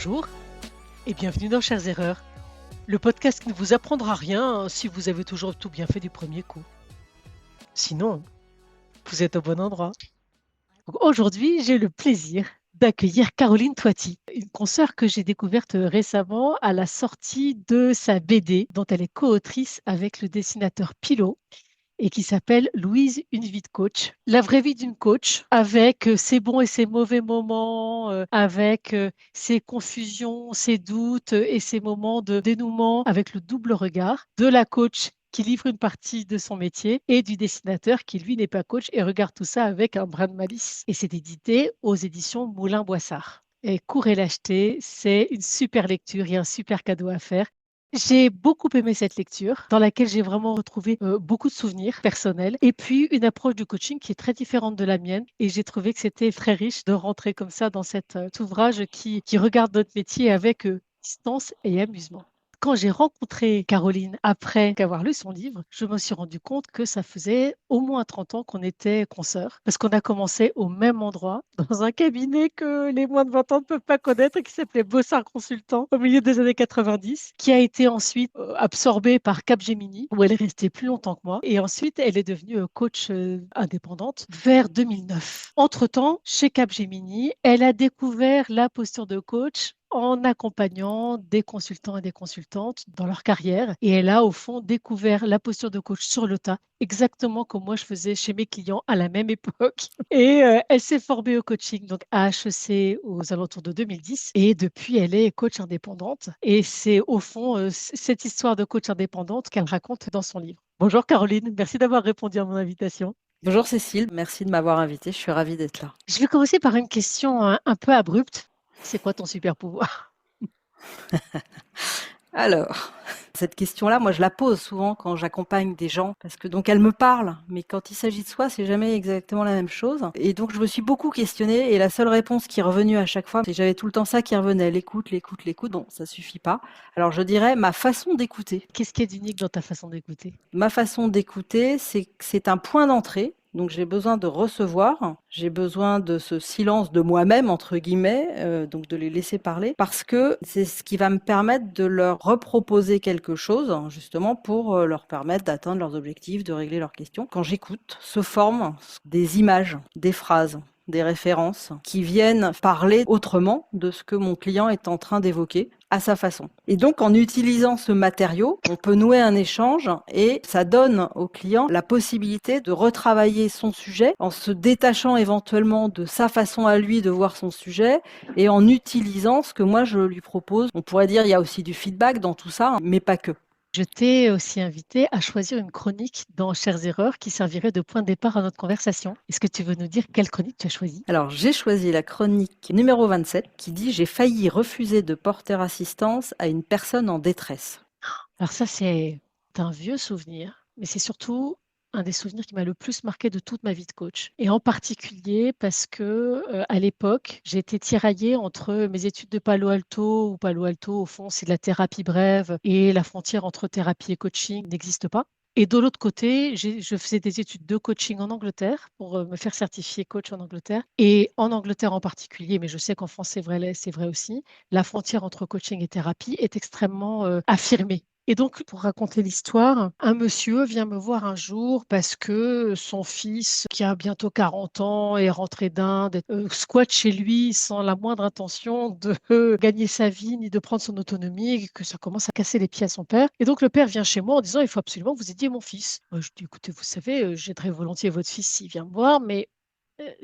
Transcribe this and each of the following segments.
Bonjour et bienvenue dans Chères Erreurs, le podcast qui ne vous apprendra rien si vous avez toujours tout bien fait du premier coup. Sinon, vous êtes au bon endroit. Donc, aujourd'hui, j'ai le plaisir d'accueillir Caroline Toiti, une consoeur que j'ai découverte récemment à la sortie de sa BD, dont elle est co-autrice avec le dessinateur Pilot et qui s'appelle Louise, une vie de coach. La vraie vie d'une coach, avec ses bons et ses mauvais moments, avec ses confusions, ses doutes et ses moments de dénouement, avec le double regard de la coach qui livre une partie de son métier et du dessinateur qui, lui, n'est pas coach et regarde tout ça avec un brin de malice. Et c'est édité aux éditions Moulin-Boissard. Et courez l'acheter, c'est une super lecture et un super cadeau à faire. J'ai beaucoup aimé cette lecture dans laquelle j'ai vraiment retrouvé beaucoup de souvenirs personnels et puis une approche du coaching qui est très différente de la mienne et j'ai trouvé que c'était très riche de rentrer comme ça dans cet ouvrage qui regarde notre métier avec distance et amusement. Quand j'ai rencontré Caroline après avoir lu son livre, je me suis rendu compte que ça faisait au moins 30 ans qu'on était consoeurs parce qu'on a commencé au même endroit, dans un cabinet que les moins de 20 ans ne peuvent pas connaître et qui s'appelait Bossard Consultant au milieu des années 90, qui a été ensuite absorbé par Capgemini où elle est restée plus longtemps que moi et ensuite elle est devenue coach indépendante vers 2009. Entre-temps, chez Capgemini, elle a découvert la posture de coach en accompagnant des consultants et des consultantes dans leur carrière. Et elle a, au fond, découvert la posture de coach sur le tas, exactement comme moi je faisais chez mes clients à la même époque. Et elle s'est formée au coaching donc à HEC aux alentours de 2010. Et depuis, elle est coach indépendante. Et c'est, au fond, cette histoire de coach indépendante qu'elle raconte dans son livre. Bonjour Caroline, merci d'avoir répondu à mon invitation. Bonjour Cécile, merci de m'avoir invitée, je suis ravie d'être là. Je vais commencer par une question un peu abrupte. C'est quoi ton super pouvoir? Alors, cette question-là, moi je la pose souvent quand j'accompagne des gens, parce que donc elle me parle, mais quand il s'agit de soi, c'est jamais exactement la même chose. Et donc je me suis beaucoup questionnée, et la seule réponse qui est revenue à chaque fois, c'est que j'avais tout le temps ça qui revenait, l'écoute, l'écoute, l'écoute. Bon, ça suffit pas. Alors je dirais ma façon d'écouter. Qu'est-ce qui est d'unique dans ta façon d'écouter? Ma façon d'écouter, c'est que c'est un point d'entrée. Donc j'ai besoin de recevoir, j'ai besoin de ce silence de moi-même, entre guillemets, donc de les laisser parler, parce que c'est ce qui va me permettre de leur reproposer quelque chose, hein, justement pour leur permettre d'atteindre leurs objectifs, de régler leurs questions. Quand j'écoute, se forment des images, des phrases, des références qui viennent parler autrement de ce que mon client est en train d'évoquer à sa façon. Et donc, en utilisant ce matériau, on peut nouer un échange et ça donne au client la possibilité de retravailler son sujet en se détachant éventuellement de sa façon à lui de voir son sujet et en utilisant ce que moi je lui propose. On pourrait dire il y a aussi du feedback dans tout ça, mais pas que. Je t'ai aussi invité à choisir une chronique dans Chères Erreurs qui servirait de point de départ à notre conversation. Est-ce que tu veux nous dire quelle chronique tu as choisie? Alors, j'ai choisi la chronique numéro 27 qui dit « J'ai failli refuser de porter assistance à une personne en détresse ». Alors ça, c'est un vieux souvenir, mais c'est surtout un des souvenirs qui m'a le plus marqué de toute ma vie de coach. Et en particulier parce que à l'époque, j'ai été tiraillée entre mes études de Palo Alto, ou Palo Alto, au fond, c'est de la thérapie brève, et la frontière entre thérapie et coaching n'existe pas. Et de l'autre côté, je faisais des études de coaching en Angleterre pour me faire certifier coach en Angleterre. Et en Angleterre en particulier, mais je sais qu'en France, c'est vrai aussi, la frontière entre coaching et thérapie est extrêmement affirmée. Et donc, pour raconter l'histoire, un monsieur vient me voir un jour parce que son fils, qui a bientôt 40 ans, est rentré d'Inde, squatte chez lui sans la moindre intention de gagner sa vie ni de prendre son autonomie, et que ça commence à casser les pieds à son père. Et donc, le père vient chez moi en disant, il faut absolument que vous aidiez mon fils. Moi, je dis, écoutez, vous savez, j'aiderai volontiers votre fils s'il vient me voir, mais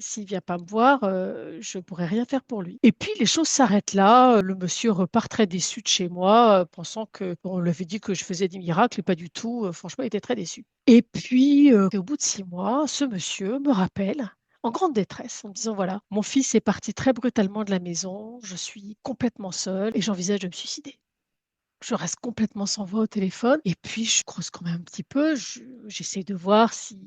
s'il vient pas me voir, je pourrais rien faire pour lui. Et puis les choses s'arrêtent là. Le monsieur repart très déçu de chez moi, pensant que on lui avait dit que je faisais des miracles et pas du tout. Franchement, il était très déçu. Et puis au bout de 6 mois, ce monsieur me rappelle en grande détresse en me disant voilà, mon fils est parti très brutalement de la maison, je suis complètement seule et j'envisage de me suicider. Je reste complètement sans voix au téléphone et puis je creuse quand même un petit peu. J'essaie de voir si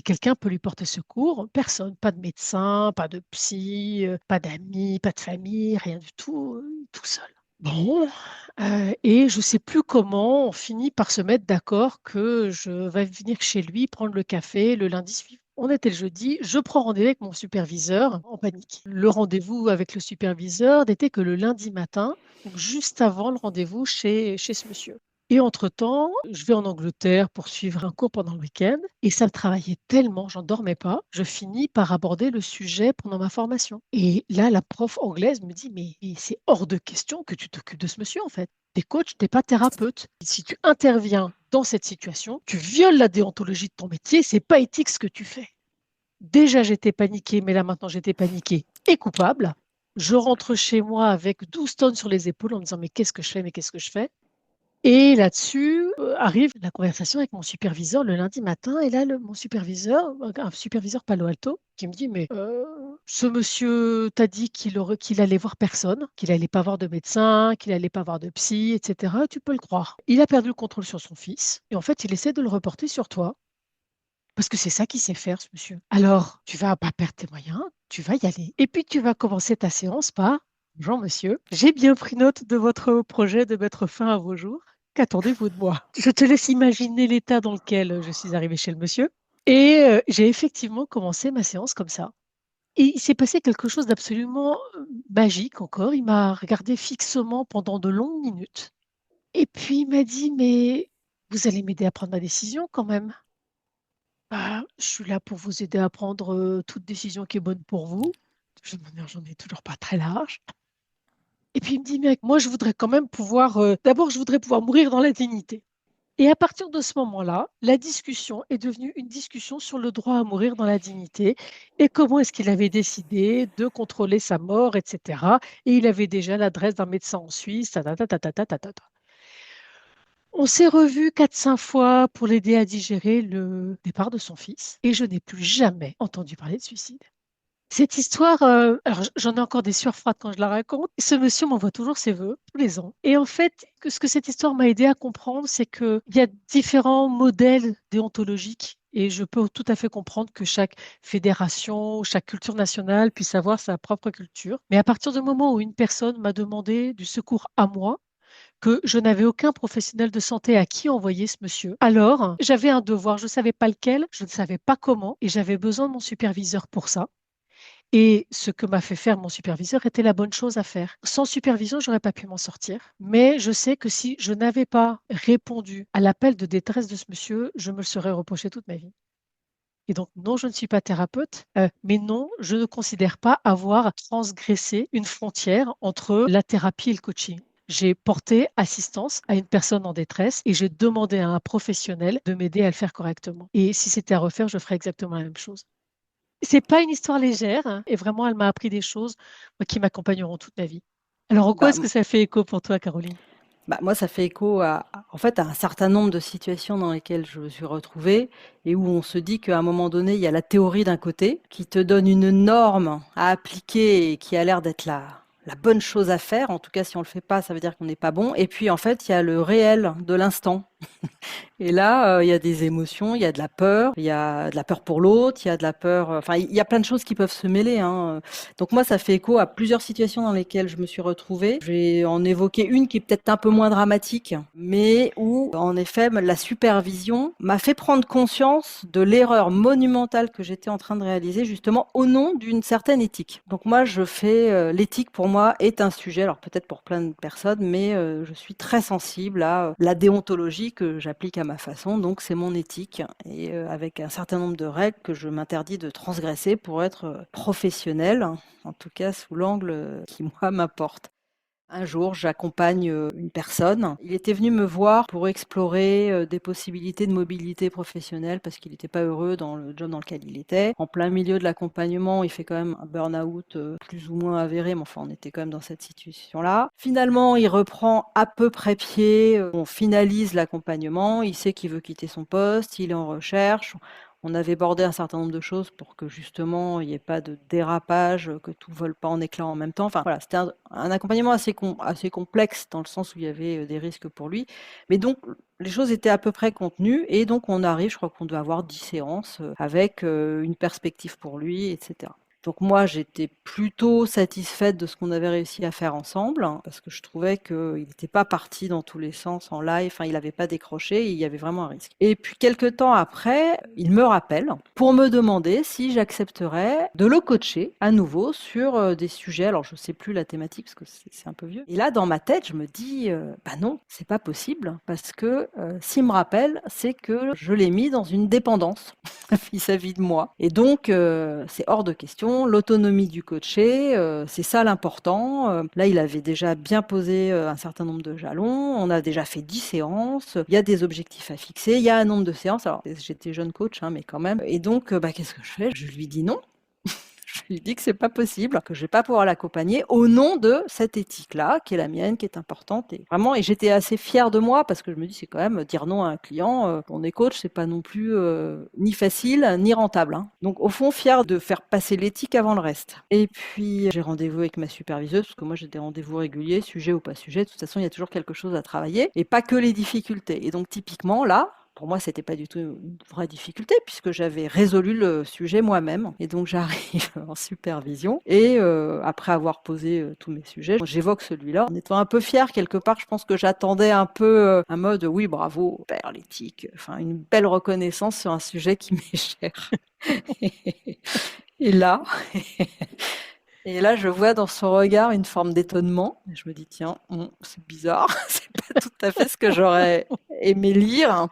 quelqu'un peut lui porter secours. Personne, pas de médecin, pas de psy, pas d'amis, pas de famille, rien du tout, tout seul. Bon, et je ne sais plus comment on finit par se mettre d'accord que je vais venir chez lui prendre le café le lundi suivant. On était le jeudi, je prends rendez-vous avec mon superviseur en panique. Le rendez-vous avec le superviseur n'était que le lundi matin, donc juste avant le rendez-vous chez ce monsieur. Et entre-temps, je vais en Angleterre pour suivre un cours pendant le week-end et ça me travaillait tellement, j'en dormais pas, je finis par aborder le sujet pendant ma formation. Et là, la prof anglaise me dit, mais c'est hors de question que tu t'occupes de ce monsieur en fait. T'es coach, t'es pas thérapeute. Si tu interviens dans cette situation, tu violes la déontologie de ton métier, c'est pas éthique ce que tu fais. Déjà, j'étais paniquée, mais là maintenant, j'étais paniquée et coupable. Je rentre chez moi avec 12 tonnes sur les épaules en me disant, mais qu'est-ce que je fais, mais qu'est-ce que je fais? Et là-dessus arrive la conversation avec mon superviseur le lundi matin. Et là, mon superviseur, un superviseur Palo Alto, qui me dit, mais ce monsieur t'a dit qu'il allait voir personne, qu'il allait pas voir de médecin, qu'il allait pas voir de psy, etc. Tu peux le croire. Il a perdu le contrôle sur son fils. Et en fait, il essaie de le reporter sur toi. Parce que c'est ça qu'il sait faire, ce monsieur. Alors, tu vas pas perdre tes moyens, tu vas y aller. Et puis, tu vas commencer ta séance par: Bonjour, monsieur, j'ai bien pris note de votre projet de mettre fin à vos jours. Qu'attendez-vous de moi? Je te laisse imaginer l'état dans lequel je suis arrivée chez le monsieur. Et j'ai effectivement commencé ma séance comme ça. Et il s'est passé quelque chose d'absolument magique encore. Il m'a regardé fixement pendant de longues minutes. Et puis, il m'a dit, mais vous allez m'aider à prendre ma décision quand même. Bah, je suis là pour vous aider à prendre toute décision qui est bonne pour vous. Je me dis, j'en ai toujours pas très large. Et puis il me dit, mec, moi je voudrais quand même pouvoir, d'abord je voudrais pouvoir mourir dans la dignité. Et à partir de ce moment-là, la discussion est devenue une discussion sur le droit à mourir dans la dignité et comment est-ce qu'il avait décidé de contrôler sa mort, etc. Et il avait déjà l'adresse d'un médecin en Suisse, ta, ta, ta, ta, ta, ta, ta, ta, ta. On s'est revus 4-5 fois pour l'aider à digérer le départ de son fils et je n'ai plus jamais entendu parler de suicide. Cette histoire, alors j'en ai encore des sueurs froides quand je la raconte. Ce monsieur m'envoie toujours ses vœux tous les ans. Et en fait, ce que cette histoire m'a aidé à comprendre, c'est qu'il y a différents modèles déontologiques. Et je peux tout à fait comprendre que chaque fédération, chaque culture nationale puisse avoir sa propre culture. Mais à partir du moment où une personne m'a demandé du secours à moi, que je n'avais aucun professionnel de santé à qui envoyer ce monsieur. Alors, j'avais un devoir, je ne savais pas lequel, je ne savais pas comment, et j'avais besoin de mon superviseur pour ça. Et ce que m'a fait faire mon superviseur était la bonne chose à faire. Sans supervision, j'aurais pas pu m'en sortir. Mais je sais que si je n'avais pas répondu à l'appel de détresse de ce monsieur, je me le serais reproché toute ma vie. Et donc, non, je ne suis pas thérapeute, mais non, je ne considère pas avoir transgressé une frontière entre la thérapie et le coaching. J'ai porté assistance à une personne en détresse et j'ai demandé à un professionnel de m'aider à le faire correctement. Et si c'était à refaire, je ferais exactement la même chose. C'est pas une histoire légère, hein, et vraiment, elle m'a appris des choses moi, qui m'accompagneront toute ma vie. Alors, en quoi Bah, est-ce que ça fait écho pour toi, Caroline? moi, ça fait écho en fait, à un certain nombre de situations dans lesquelles je me suis retrouvée et où on se dit qu'à un moment donné, il y a la théorie d'un côté qui te donne une norme à appliquer et qui a l'air d'être la bonne chose à faire. En tout cas, si on le fait pas, ça veut dire qu'on n'est pas bon. Et puis, en fait, il y a le réel de l'instant. Et là, il y a des émotions, il y a de la peur, il y a de la peur pour l'autre, il y a de la peur, enfin, il y a plein de choses qui peuvent se mêler, hein. Donc moi, ça fait écho à plusieurs situations dans lesquelles je me suis retrouvée. Je vais en évoquer une qui est peut-être un peu moins dramatique, mais où, en effet, la supervision m'a fait prendre conscience de l'erreur monumentale que j'étais en train de réaliser, justement, au nom d'une certaine éthique. Donc moi, je fais, l'éthique pour moi est un sujet, alors peut-être pour plein de personnes, mais je suis très sensible à la déontologie que j'applique à ma façon, donc c'est mon éthique, et avec un certain nombre de règles que je m'interdis de transgresser pour être professionnelle, en tout cas sous l'angle qui moi m'apporte. Un jour, j'accompagne une personne. Il était venu me voir pour explorer des possibilités de mobilité professionnelle parce qu'il n'était pas heureux dans le job dans lequel il était. En plein milieu de l'accompagnement, il fait quand même un burn-out plus ou moins avéré, mais enfin, on était quand même dans cette situation-là. Finalement, il reprend à peu près pied. On finalise l'accompagnement. Il sait qu'il veut quitter son poste. Il est en recherche. On avait bordé un certain nombre de choses pour que justement il n'y ait pas de dérapage, que tout ne vole pas en éclats en même temps. Enfin voilà, c'était un accompagnement assez complexe dans le sens où il y avait des risques pour lui. Mais donc les choses étaient à peu près contenues et donc on arrive, je crois qu'on doit avoir 10 séances avec une perspective pour lui, etc. Donc moi, j'étais plutôt satisfaite de ce qu'on avait réussi à faire ensemble, hein, parce que je trouvais qu'il n'était pas parti dans tous les sens en live, enfin, il n'avait pas décroché, il y avait vraiment un risque. Et puis quelques temps après, il me rappelle pour me demander si j'accepterais de le coacher à nouveau sur des sujets. Alors je ne sais plus la thématique parce que c'est un peu vieux. Et là, dans ma tête, je me dis, bah non, c'est pas possible, parce que s'il me rappelle, c'est que je l'ai mis dans une dépendance vis-à-vis de moi. Et donc, c'est hors de question. L'autonomie du coaché, c'est ça l'important. Là, il avait déjà bien posé un certain nombre de jalons. On a déjà fait 10 séances. Il y a des objectifs à fixer. Il y a un nombre de séances. Alors, j'étais jeune coach, hein, mais quand même. Et donc, qu'est-ce que je fais? Je lui dis non. Je lui dis que c'est pas possible, que je vais pas pouvoir l'accompagner au nom de cette éthique-là, qui est la mienne, qui est importante. Et vraiment, et j'étais assez fière de moi parce que je me dis, c'est quand même dire non à un client. On est coach, c'est pas non plus ni facile ni rentable, hein. Donc, au fond, fière de faire passer l'éthique avant le reste. Et puis, j'ai rendez-vous avec ma superviseuse parce que moi, j'ai des rendez-vous réguliers, sujet ou pas sujet. De toute façon, il y a toujours quelque chose à travailler et pas que les difficultés. Et donc, typiquement, là, pour moi, c'était pas du tout une vraie difficulté puisque j'avais résolu le sujet moi-même. Et donc, j'arrive en supervision et après avoir posé tous mes sujets, j'évoque celui-là en étant un peu fière quelque part. Je pense que j'attendais un peu un mode oui, bravo, père l'éthique, enfin une belle reconnaissance sur un sujet qui m'est cher. Et là, et là, je vois dans son regard une forme d'étonnement. Et je me dis, tiens, c'est bizarre, c'est pas tout à fait ce que j'aurais aimé lire.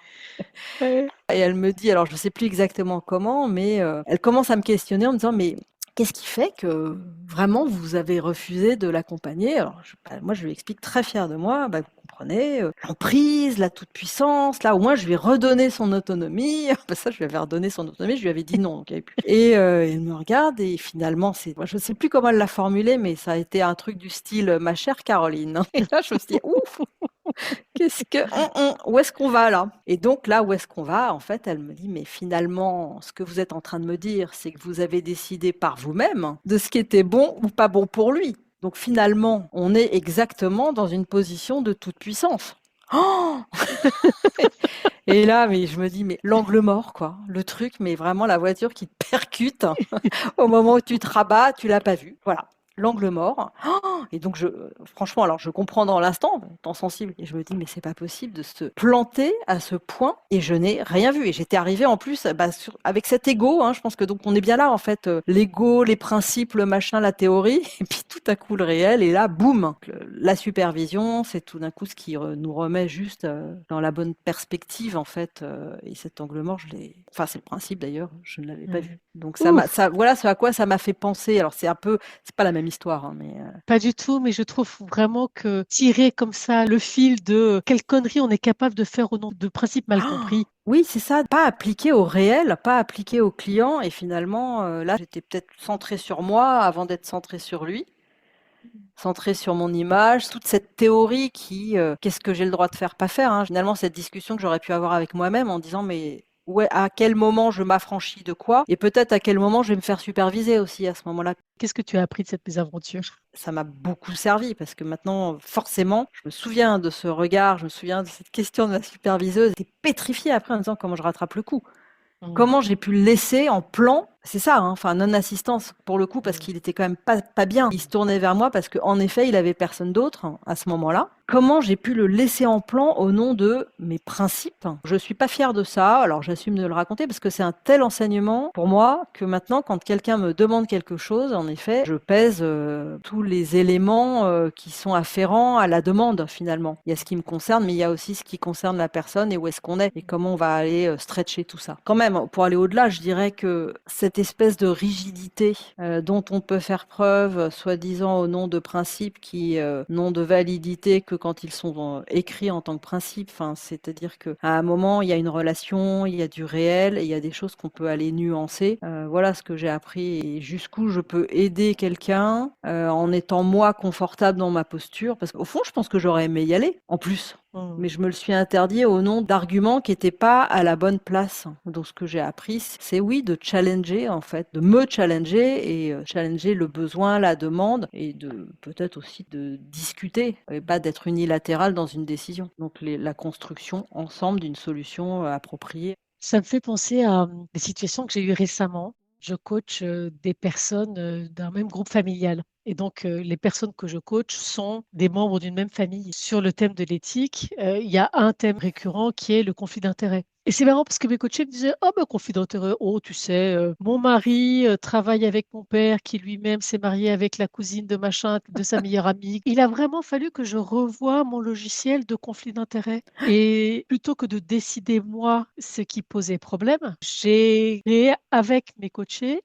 Ouais. Et elle me dit, alors je ne sais plus exactement comment, mais elle commence à me questionner en me disant, mais qu'est-ce qui fait que vraiment vous avez refusé de l'accompagner? Alors moi, je lui explique très fière de moi, vous comprenez, l'emprise, la toute-puissance, là au moins je lui ai redonné son autonomie. Ça, je lui avais redonné son autonomie, je lui avais dit non. Donc, il y avait plus. Et elle me regarde et finalement, moi, je ne sais plus comment elle l'a formulé, mais ça a été un truc du style, ma chère Caroline. Et là, je me suis dit, ouf, où est-ce qu'on va là? Et donc là, où est-ce qu'on va? En fait, elle me dit, mais finalement, ce que vous êtes en train de me dire, c'est que vous avez décidé par vous-même de ce qui était bon ou pas bon pour lui. Donc finalement, on est exactement dans une position de toute puissance. Oh, et là, mais je me dis, mais l'angle mort, quoi. Le truc, mais vraiment la voiture qui te percute au moment où tu te rabats, tu l'as pas vu. Voilà. L'angle mort. Oh, et donc, franchement, alors je comprends dans l'instant, temps sensible, et je me dis, mais c'est pas possible de se planter à ce point, et je n'ai rien vu. Et j'étais arrivée en plus avec cet ego, hein, je pense que donc on est bien là, en fait, l'ego, les principes, le machin, la théorie, et puis tout à coup le réel, et là, boum, la supervision, c'est tout d'un coup ce qui nous remet juste dans la bonne perspective, en fait, et cet angle mort, enfin, c'est le principe d'ailleurs, je ne l'avais pas vu. Donc voilà ce à quoi ça m'a fait penser. Alors c'est pas la même histoire, hein, mais Pas du tout, mais je trouve vraiment que tirer comme ça le fil de quelle connerie on est capable de faire au nom de principes mal compris. oui, c'est ça, pas appliqué au réel, pas appliqué au client. Et finalement, là, j'étais peut-être centrée sur moi avant d'être centrée sur lui, centrée sur mon image, toute cette théorie qu'est-ce que j'ai le droit de faire, pas faire, hein. Finalement, cette discussion que j'aurais pu avoir avec moi-même en disant, mais ouais, à quel moment je m'affranchis de quoi? Et peut-être à quel moment je vais me faire superviser aussi à ce moment-là. Qu'est-ce que tu as appris de cette mésaventure? Ça m'a beaucoup servi parce que maintenant, forcément, je me souviens de ce regard, je me souviens de cette question de la superviseuse. J'étais pétrifiée après en me disant comment je rattrape le coup. Mm, Comment j'ai pu le laisser en plan? C'est ça, hein, enfin non-assistance pour le coup parce mm. qu'il était quand même pas bien. Il se tournait vers moi parce qu'en effet, il avait personne d'autre à ce moment-là. Comment j'ai pu le laisser en plan au nom de mes principes? Je suis pas fière de ça, alors j'assume de le raconter parce que c'est un tel enseignement pour moi que maintenant, quand quelqu'un me demande quelque chose, en effet, je pèse tous les éléments qui sont afférents à la demande finalement. Il y a ce qui me concerne, mais il y a aussi ce qui concerne la personne et où est-ce qu'on est et comment on va aller stretcher tout ça. Quand même, pour aller au-delà, je dirais que cette espèce de rigidité dont on peut faire preuve, soi-disant au nom de principes qui n'ont de validité que quand ils sont écrits en tant que principes. Enfin, c'est-à-dire qu'à un moment, il y a une relation, il y a du réel, et il y a des choses qu'on peut aller nuancer. Voilà ce que j'ai appris et jusqu'où je peux aider quelqu'un en étant moi confortable dans ma posture. Parce qu'au fond, je pense que j'aurais aimé y aller en plus. Mm. Mais je me le suis interdit au nom d'arguments qui n'étaient pas à la bonne place. Donc ce que j'ai appris, c'est oui, de challenger en fait, de me challenger et challenger le besoin, la demande et de peut-être aussi de discuter et pas d'être unilatéral dans une décision. Donc la construction ensemble d'une solution appropriée. Ça me fait penser à des situations que j'ai eues récemment. je coach des personnes d'un même groupe familial. Et donc, les personnes que je coach sont des membres d'une même famille. Sur le thème de l'éthique, il y a un thème récurrent qui est le conflit d'intérêts. Et c'est marrant parce que mes coachés me disaient, oh ben conflit d'intérêts, oh tu sais, mon mari travaille avec mon père qui lui-même s'est marié avec la cousine de machin, de sa meilleure amie. Il a vraiment fallu que je revoie mon logiciel de conflit d'intérêts. Et plutôt que de décider moi ce qui posait problème, j'ai créé avec mes coachés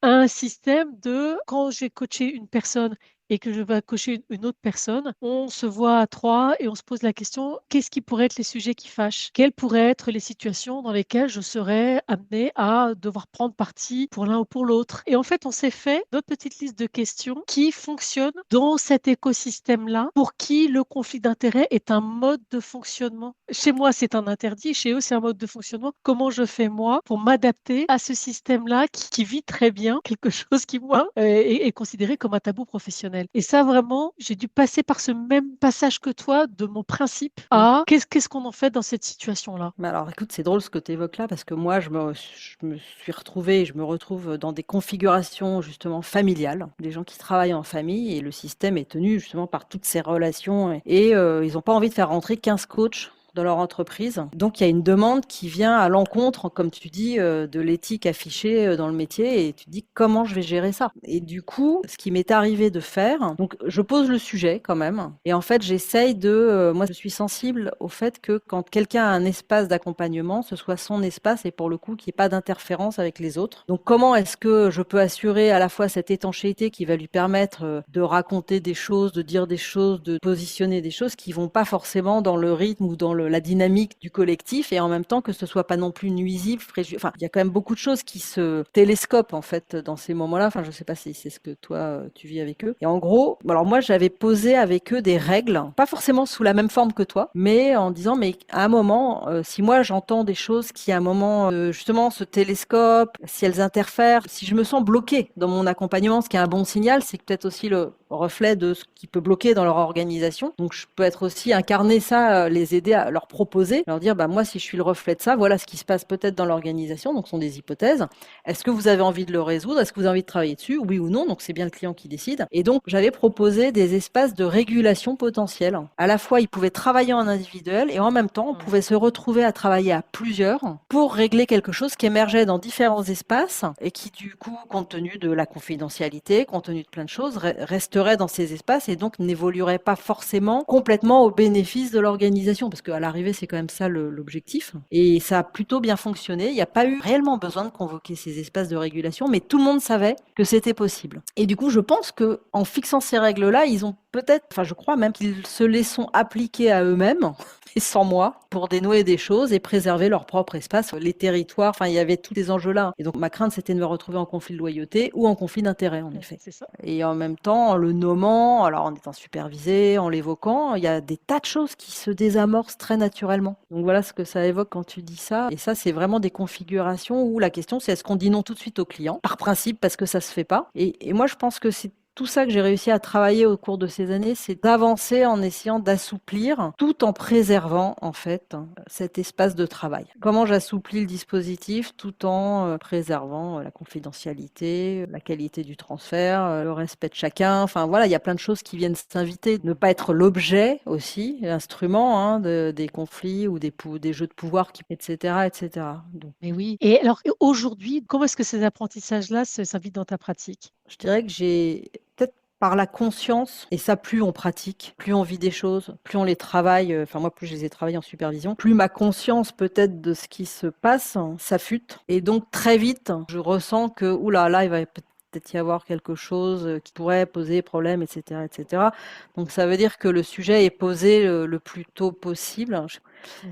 un système de quand j'ai coaché une personne et que je vais coacher une autre personne, on se voit à trois et on se pose la question, qu'est-ce qui pourraient être les sujets qui fâchent? Quelles pourraient être les situations dans lesquelles je serais amenée à devoir prendre parti pour l'un ou pour l'autre? Et en fait, on s'est fait notre petite liste de questions qui fonctionnent dans cet écosystème-là, pour qui le conflit d'intérêt est un mode de fonctionnement. Chez moi, c'est un interdit, chez eux, c'est un mode de fonctionnement. Comment je fais moi pour m'adapter à ce système-là qui vit très bien quelque chose qui, moi, est considéré comme un tabou professionnel. Et ça, vraiment, j'ai dû passer par ce même passage que toi de mon principe Mmh. à qu'est-ce qu'on en fait dans cette situation-là. Mais alors écoute, c'est drôle ce que tu évoques là parce que moi je me suis retrouvée et je me retrouve dans des configurations justement familiales, des gens qui travaillent en famille et le système est tenu justement par toutes ces relations et ils ont pas envie de faire rentrer 15 coachs dans leur entreprise. Donc il y a une demande qui vient à l'encontre, comme tu dis, de l'éthique affichée dans le métier et tu te dis comment je vais gérer ça. Et du coup, ce qui m'est arrivé de faire, donc je pose le sujet quand même et en fait j'essaye moi je suis sensible au fait que quand quelqu'un a un espace d'accompagnement, ce soit son espace et pour le coup qu'il n'y ait pas d'interférence avec les autres. Donc comment est-ce que je peux assurer à la fois cette étanchéité qui va lui permettre de raconter des choses, de dire des choses, de positionner des choses qui vont pas forcément dans le rythme ou dans la dynamique du collectif et en même temps que ce soit pas non plus nuisible, enfin, il y a quand même beaucoup de choses qui se télescopent en fait dans ces moments-là. Enfin, je sais pas si c'est ce que toi tu vis avec eux. Et en gros, alors moi j'avais posé avec eux des règles, pas forcément sous la même forme que toi, mais en disant mais à un moment, si moi j'entends des choses qui à un moment justement se télescopent, si elles interfèrent, si je me sens bloquée dans mon accompagnement, ce qui est un bon signal, c'est peut-être aussi le reflet de ce qui peut bloquer dans leur organisation. Donc je peux être aussi incarner ça, les aider à leur proposer, leur dire bah moi si je suis le reflet de ça, voilà ce qui se passe peut-être dans l'organisation. Donc ce sont des hypothèses. Est-ce que vous avez envie de le résoudre? Est-ce que vous avez envie de travailler dessus? Oui ou non? Donc c'est bien le client qui décide. Et donc j'avais proposé des espaces de régulation potentielle. À la fois ils pouvaient travailler en individuel et en même temps on pouvait se retrouver à travailler à plusieurs pour régler quelque chose qui émergeait dans différents espaces et qui du coup, compte tenu de la confidentialité, compte tenu de plein de choses, resterait dans ces espaces et donc n'évoluerait pas forcément complètement au bénéfice de l'organisation parce qu'à l'arrivée c'est quand même ça l'objectif et ça a plutôt bien fonctionné. Il n'y a pas eu réellement besoin de convoquer ces espaces de régulation mais tout le monde savait que c'était possible. Et du coup je pense que en fixant ces règles-là ils ont peut-être, enfin je crois même qu'ils se les sont appliquées à eux-mêmes et sans moi pour dénouer des choses et préserver leur propre espace, les territoires, enfin il y avait tous ces enjeux-là. Et donc ma crainte c'était de me retrouver en conflit de loyauté ou en conflit d'intérêt en effet. C'est ça. Et en même temps, en le nommant, alors en étant supervisé, en l'évoquant, il y a des tas de choses qui se désamorcent très naturellement. Donc voilà ce que ça évoque quand tu dis ça. Et ça, c'est vraiment des configurations où la question, c'est est-ce qu'on dit non tout de suite au client, par principe, parce que ça se fait pas. Et moi, je pense que c'est tout ça que j'ai réussi à travailler au cours de ces années, c'est d'avancer en essayant d'assouplir tout en préservant en fait cet espace de travail. Comment j'assouplis le dispositif tout en préservant la confidentialité, la qualité du transfert, le respect de chacun. Enfin voilà, il y a plein de choses qui viennent s'inviter. Ne pas être l'objet aussi, l'instrument des conflits ou des jeux de pouvoir, etc., etc. Donc, Mais oui. Et alors aujourd'hui, comment est-ce que ces apprentissages-là s'invitent dans ta pratique? je dirais que j'ai peut-être par la conscience, et ça plus on pratique, plus on vit des choses, plus on les travaille, enfin moi plus je les ai travaillées en supervision, plus ma conscience peut-être de ce qui se passe s'affûte. Et donc très vite, je ressens que, oula, là il va peut-être y avoir quelque chose qui pourrait poser problème, etc., etc. Donc ça veut dire que le sujet est posé le plus tôt possible.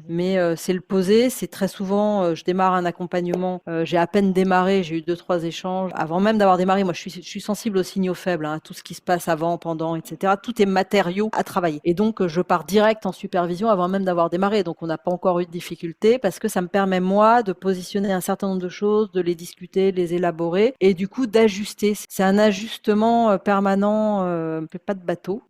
Mais c'est le poser, c'est très souvent, je démarre un accompagnement, j'ai à peine démarré, j'ai eu 2-3 échanges. Avant même d'avoir démarré, moi je suis sensible aux signaux faibles, hein, à tout ce qui se passe avant, pendant, etc. Tout est matériau à travailler. Et donc je pars direct en supervision avant même d'avoir démarré. Donc on n'a pas encore eu de difficulté parce que ça me permet moi de positionner un certain nombre de choses, de les discuter, de les élaborer et du coup d'ajuster. C'est un ajustement permanent, pas de bateau.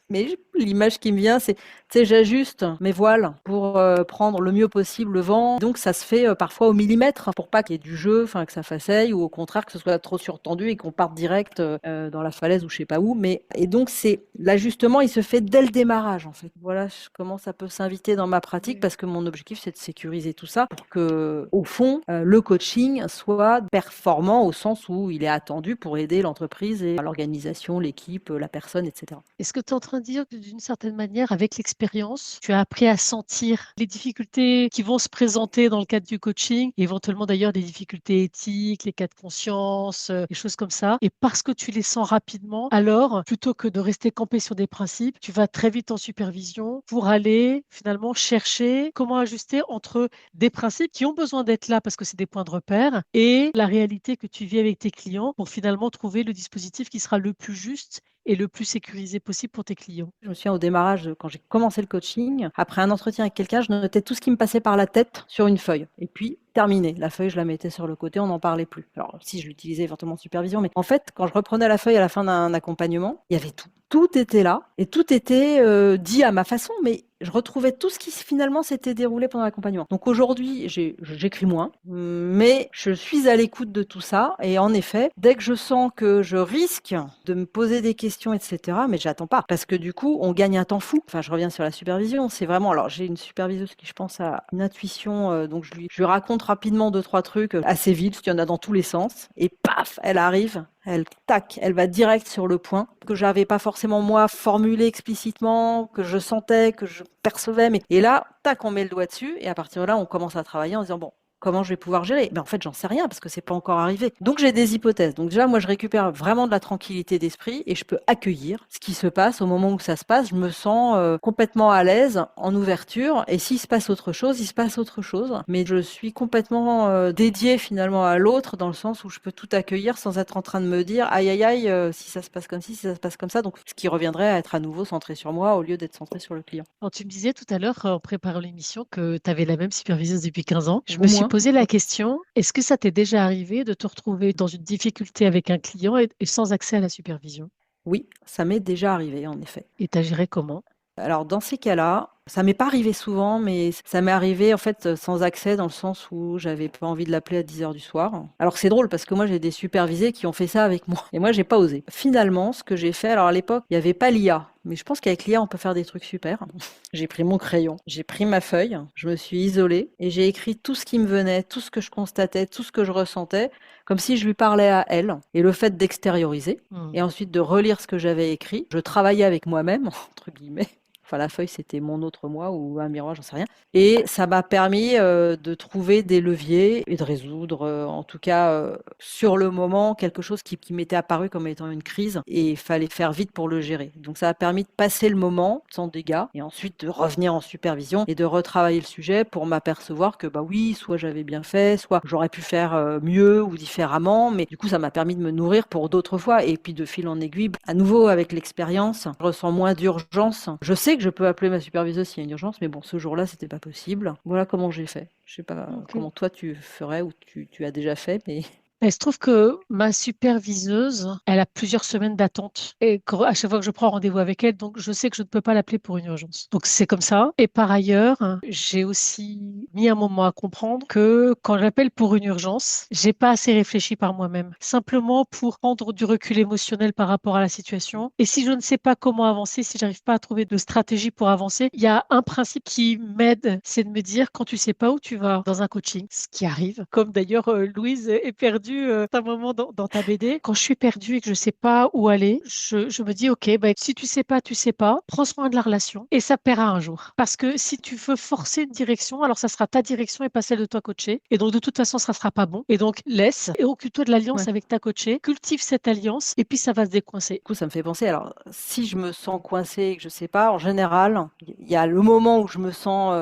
Mais l'image qui me vient, c'est, tu sais, j'ajuste mes voiles pour prendre le mieux possible le vent. Donc ça se fait parfois au millimètre pour pas qu'il y ait du jeu, enfin que ça faceille ou au contraire que ce soit trop surtendu et qu'on parte direct dans la falaise ou je sais pas où. Mais et donc c'est l'ajustement, il se fait dès le démarrage en fait. Voilà comment ça peut s'inviter dans ma pratique parce que mon objectif c'est de sécuriser tout ça pour que au fond le coaching soit performant au sens où il est attendu pour aider l'entreprise et l'organisation, l'équipe, la personne, etc. Est-ce que tu es en train de dire que d'une certaine manière, avec l'expérience, tu as appris à sentir les difficultés qui vont se présenter dans le cadre du coaching, éventuellement d'ailleurs des difficultés éthiques, les cas de conscience, des choses comme ça, et parce que tu les sens rapidement, alors plutôt que de rester campé sur des principes, tu vas très vite en supervision pour aller finalement chercher comment ajuster entre des principes qui ont besoin d'être là parce que c'est des points de repère et la réalité que tu vis avec tes clients pour finalement trouver le dispositif qui sera le plus juste et le plus sécurisé possible pour tes clients. Je me souviens au démarrage, quand j'ai commencé le coaching, après un entretien avec quelqu'un, je notais tout ce qui me passait par la tête sur une feuille. Et puis, terminé. La feuille, je la mettais sur le côté, on n'en parlait plus. Alors, si je l'utilisais éventuellement en supervision, mais en fait, quand je reprenais la feuille à la fin d'un accompagnement, il y avait tout. Tout était là et tout était dit à ma façon, mais je retrouvais tout ce qui finalement s'était déroulé pendant l'accompagnement. Donc aujourd'hui, j'écris moins, mais je suis à l'écoute de tout ça. Et en effet, dès que je sens que je risque de me poser des questions, etc., mais j'attends pas. Parce que du coup, on gagne un temps fou. Enfin, je reviens sur la supervision. C'est vraiment, alors j'ai une superviseuse qui, je pense, a une intuition, donc je lui raconte rapidement deux, trois trucs assez vite, parce qu'il y en a dans tous les sens. Et paf, elle arrive. Elle va direct sur le point que j'avais pas forcément moi formulé explicitement, que je sentais, que je percevais. Mais et là, tac, on met le doigt dessus et à partir de là, on commence à travailler en se disant bon. Comment je vais pouvoir gérer? Mais en fait, j'en sais rien parce que c'est pas encore arrivé. Donc j'ai des hypothèses. Donc déjà, moi, je récupère vraiment de la tranquillité d'esprit et je peux accueillir ce qui se passe au moment où ça se passe. Je me sens complètement à l'aise, en ouverture. Et s'il se passe autre chose, il se passe autre chose. Mais je suis complètement dédiée finalement à l'autre dans le sens où je peux tout accueillir sans être en train de me dire aïe aïe aïe si ça se passe comme ci, si ça se passe comme ça. Donc ce qui reviendrait à être à nouveau centré sur moi au lieu d'être centré sur le client. Alors, tu me disais tout à l'heure, en préparant l'émission, que tu avais la même superviseuse depuis 15 ans. Je Ou me suis moins. posé la question, est-ce que ça t'est déjà arrivé de te retrouver dans une difficulté avec un client et sans accès à la supervision? Oui, ça m'est déjà arrivé en effet. Et tu as géré comment? Alors dans ces cas-là, ça m'est pas arrivé souvent, mais ça m'est arrivé en fait sans accès dans le sens où j'avais pas envie de l'appeler à 10 heures du soir. Alors c'est drôle parce que moi j'ai des supervisés qui ont fait ça avec moi et moi j'ai pas osé. Finalement, ce que j'ai fait, alors à l'époque il y avait pas l'IA, mais je pense qu'avec l'IA on peut faire des trucs super. J'ai pris mon crayon, j'ai pris ma feuille, je me suis isolée et j'ai écrit tout ce qui me venait, tout ce que je constatais, tout ce que je ressentais, comme si je lui parlais à elle. Et le fait d'extérioriser et ensuite de relire ce que j'avais écrit, je travaillais avec moi-même entre guillemets. Enfin, la feuille, c'était mon autre moi ou un miroir, j'en sais rien. Et ça m'a permis de trouver des leviers et de résoudre, en tout cas, sur le moment, quelque chose qui m'était apparu comme étant une crise et il fallait faire vite pour le gérer. Donc, ça a permis de passer le moment sans dégâts et ensuite de revenir en supervision et de retravailler le sujet pour m'apercevoir que, bah oui, soit j'avais bien fait, soit j'aurais pu faire mieux ou différemment. Mais du coup, ça m'a permis de me nourrir pour d'autres fois. Et puis, de fil en aiguille, à nouveau, avec l'expérience, je ressens moins d'urgence. Je sais que je peux appeler ma superviseuse s'il y a une urgence, mais bon, ce jour-là, c'était pas possible. Voilà comment j'ai fait. Je sais pas Ok. comment toi tu ferais ou tu as déjà fait, mais Il se trouve que ma superviseuse, elle a plusieurs semaines d'attente. Et à chaque fois que je prends rendez-vous avec elle, donc je sais que je ne peux pas l'appeler pour une urgence. Donc c'est comme ça. Et par ailleurs, j'ai aussi mis un moment à comprendre que quand j'appelle pour une urgence, j'ai pas assez réfléchi par moi-même. Simplement pour prendre du recul émotionnel par rapport à la situation. Et si je ne sais pas comment avancer, si j'arrive pas à trouver de stratégie pour avancer, il y a un principe qui m'aide, c'est de me dire quand tu sais pas où tu vas dans un coaching, ce qui arrive, comme d'ailleurs Louise est perdue un moment dans ta BD. Quand je suis perdue et que je sais pas où aller, je me dis, OK, bah, si tu sais pas, prends soin de la relation et ça paiera un jour. Parce que si tu veux forcer une direction, alors ça sera ta direction et pas celle de toi coaché. Et donc, de toute façon, ça sera pas bon. Et donc, laisse et occupe-toi de l'alliance ouais. avec ta coachée, cultive cette alliance et puis ça va se décoincer. Du coup, ça me fait penser. Alors, si je me sens coincée et que je sais pas, en général, il y a le moment où je me sens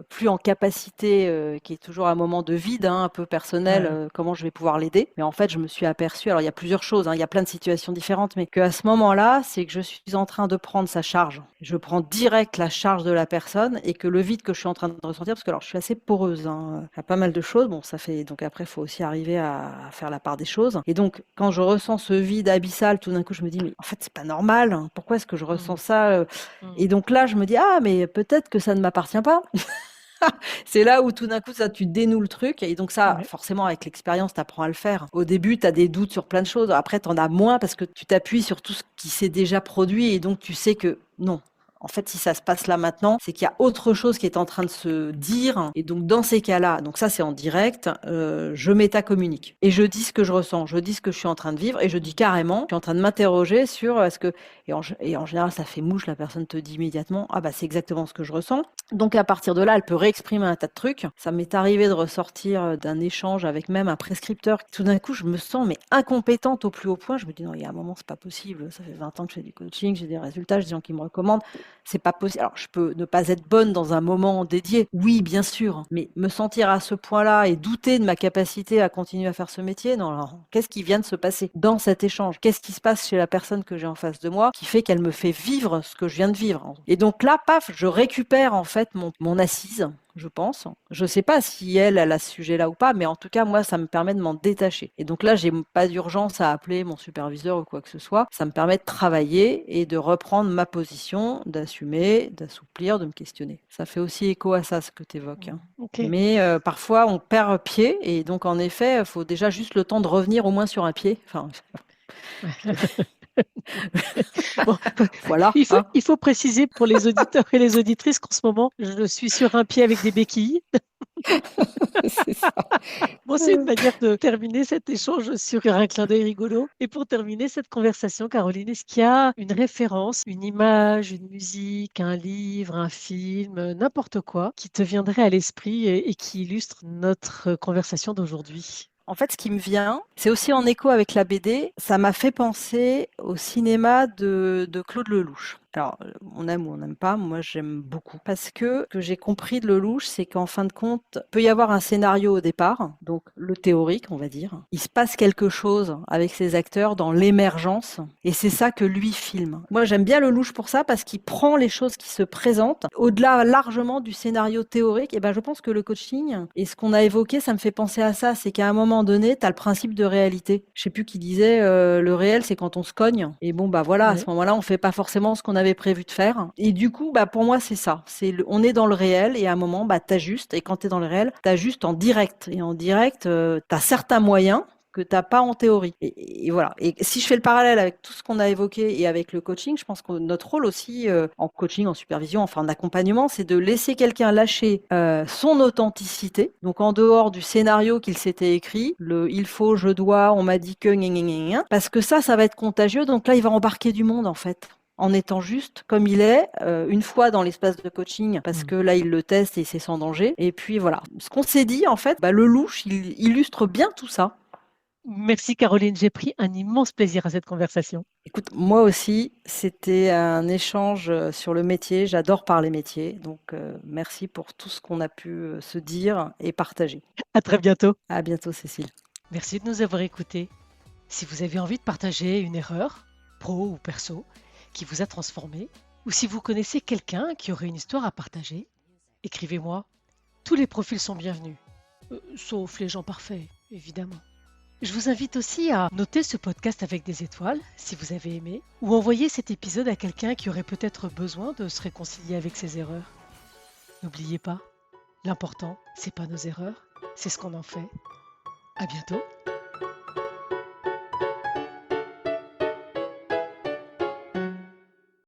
plus en capacité, qui est toujours un moment de vide, hein, un peu personnel. Ouais. Comment je vais pouvoir l'aider. Mais en fait, je me suis aperçue, alors il y a plusieurs choses, il y a plein de situations différentes, mais qu'à ce moment-là, c'est que je suis en train de prendre sa charge. Je prends direct la charge de la personne et que le vide que je suis en train de ressentir, parce que alors je suis assez poreuse, il y a pas mal de choses, bon ça fait, donc après il faut aussi arriver à faire la part des choses. Et donc quand je ressens ce vide abyssal, tout d'un coup je me dis mais en fait c'est pas normal, pourquoi est-ce que je ressens ça Et donc là je me dis ah mais peut-être que ça ne m'appartient pas. C'est là où tout d'un coup, ça, tu dénoues le truc. Et donc ça, Ouais. forcément, avec l'expérience, tu apprends à le faire. Au début, tu as des doutes sur plein de choses. Après, tu en as moins parce que tu t'appuies sur tout ce qui s'est déjà produit. Et donc, tu sais que non. En fait, si ça se passe là maintenant, c'est qu'il y a autre chose qui est en train de se dire. Et donc, dans ces cas-là, donc ça, c'est en direct, je métacommunique. Et je dis ce que je ressens, je dis ce que je suis en train de vivre. Et je dis carrément, je suis en train de m'interroger sur est-ce que... Et en général, ça fait mouche, la personne te dit immédiatement, ah bah c'est exactement ce que je ressens. Donc à partir de là, elle peut réexprimer un tas de trucs. Ça m'est arrivé de ressortir d'un échange avec même un prescripteur. Tout d'un coup, je me sens mais incompétente au plus haut point. Je me dis non, il y a un moment, c'est pas possible. Ça fait 20 ans que je fais du coaching, j'ai des résultats, j'ai des gens qui me recommandent. C'est pas possible. Alors je peux ne pas être bonne dans un moment dédié, oui, bien sûr, mais me sentir à ce point-là et douter de ma capacité à continuer à faire ce métier, non. Alors, qu'est-ce qui vient de se passer dans cet échange? Qu'est-ce qui se passe chez la personne que j'ai en face de moi qui fait qu'elle me fait vivre ce que je viens de vivre? Et donc là, paf, je récupère en fait mon assise, je pense. Je sais pas si elle a ce sujet-là ou pas, mais en tout cas, moi, ça me permet de m'en détacher. Et donc là, j'ai pas d'urgence à appeler mon superviseur ou quoi que ce soit. Ça me permet de travailler et de reprendre ma position, d'assumer, d'assouplir, de me questionner. Ça fait aussi écho à ça, ce que tu évoques. Ok. Mais parfois, on perd pied et donc, en effet, il faut déjà juste le temps de revenir au moins sur un pied. Enfin, Bon, voilà. il faut préciser pour les auditeurs et les auditrices qu'en ce moment, je suis sur un pied avec des béquilles. C'est ça. Bon, c'est une manière de terminer cet échange sur un clin d'œil rigolo. Et pour terminer cette conversation, Caroline, est-ce qu'il y a une référence, une image, une musique, un livre, un film, n'importe quoi, qui te viendrait à l'esprit et qui illustre notre conversation d'aujourd'hui? En fait, ce qui me vient, c'est aussi en écho avec la BD, ça m'a fait penser au cinéma de Claude Lelouch. Alors, on aime ou on n'aime pas, moi j'aime beaucoup. Parce que ce que j'ai compris de Lelouch, c'est qu'en fin de compte, il peut y avoir un scénario au départ, donc le théorique, on va dire. Il se passe quelque chose avec ses acteurs dans l'émergence, et c'est ça que lui filme. Moi j'aime bien Lelouch pour ça, parce qu'il prend les choses qui se présentent, au-delà largement du scénario théorique, et ben je pense que le coaching, et ce qu'on a évoqué, ça me fait penser à ça, c'est qu'à un moment donné, tu as le principe de réalité. Je sais plus qui disait, le réel, c'est quand on se cogne, et bon, bah voilà, à ce Ouais. moment-là, on fait pas forcément ce qu'on avait prévu de faire. Et du coup, bah, pour moi, c'est ça. On est dans le réel et à un moment, bah, t'ajustes. Et quand tu es dans le réel, t'ajustes en direct. Et en direct, tu as certains moyens que tu n'as pas en théorie. Et voilà. Et si je fais le parallèle avec tout ce qu'on a évoqué et avec le coaching, je pense que notre rôle aussi en coaching, en supervision, enfin en accompagnement, c'est de laisser quelqu'un lâcher son authenticité. Donc en dehors du scénario qu'il s'était écrit, le il faut, je dois, on m'a dit que, gna, gna, gna, gna, parce que ça va être contagieux. Donc là, il va embarquer du monde en fait en étant juste comme il est, une fois dans l'espace de coaching, parce Mm. que là, il le teste et c'est sans danger. Et puis voilà. Ce qu'on s'est dit, en fait, bah, le louche, il illustre bien tout ça. Merci Caroline, j'ai pris un immense plaisir à cette conversation. Écoute, moi aussi, c'était un échange sur le métier. J'adore parler métier. Donc, merci pour tout ce qu'on a pu se dire et partager. À très bientôt. À bientôt, Cécile. Merci de nous avoir écoutés. Si vous avez envie de partager une erreur, pro ou perso, qui vous a transformé, ou si vous connaissez quelqu'un qui aurait une histoire à partager, écrivez-moi. Tous les profils sont bienvenus, sauf les gens parfaits, évidemment. Je vous invite aussi à noter ce podcast avec des étoiles, si vous avez aimé, ou envoyer cet épisode à quelqu'un qui aurait peut-être besoin de se réconcilier avec ses erreurs. N'oubliez pas, l'important, c'est pas nos erreurs, c'est ce qu'on en fait. À bientôt.